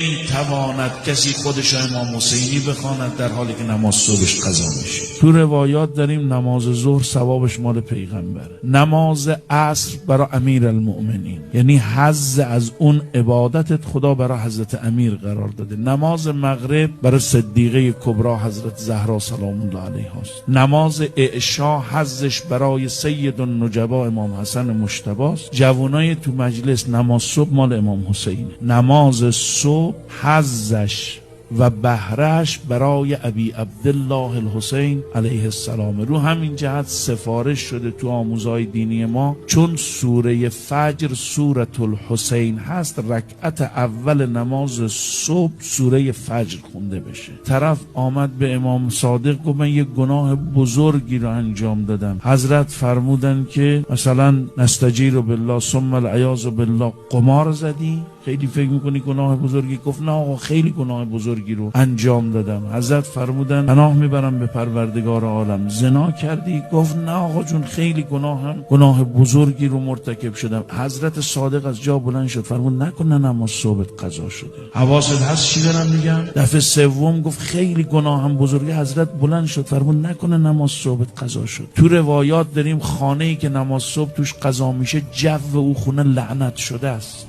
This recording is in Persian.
این تواند کسی خودش امام حسینی بخواند در حالی که نماز صبحش قضا میشه. تو روایات داریم نماز ظهر ثوابش مال پیغمبره، نماز عصر برای امیرالمؤمنین، یعنی حظ از اون عبادتت خدا برای حضرت امیر قرار داده. نماز مغرب برای صدیقه کبرا حضرت زهرا سلام الله علیها است. نماز عشا حظش برای سید النجبا امام حسن مجتبی است. جوانای تو مجلس نماز صبح مال امام حسینه. نماز صبح حظش و بهرهش برای ابی عبدالله الحسین علیه السلام. رو همین جهت سفارش شده تو آموزهای دینی ما، چون سوره فجر سوره الحسین هست، رکعت اول نماز صبح سوره فجر خونده بشه. طرف آمد به امام صادق گفت من یک گناه بزرگی رو انجام دادم. حضرت فرمودن که مثلا نستجیر بالله ثم العیاذ بالله قمار زدی؟ خیلی فکر میکنی گناه بزرگی؟ گفت نه آقا خیلی گناه بزرگی رو انجام دادم. حضرت فرمودن پناه میبرم به پروردگار عالم. زنا کردی؟ گفت نه آقا جون خیلی گناه بزرگی رو مرتکب شدم. حضرت صادق از جا بلند شد فرمود نکنه نماز صبحت قضا شده. حواست هست چی دارم میگم؟ دفعه سوم گفت خیلی گناهم بزرگی. حضرت بلند شد فرمود نکنه نماز صبحت قضا شد. تو روایات داریم خانه‌ای که نماز صبح توش قضا میشه جو او خونه لعنت شده است.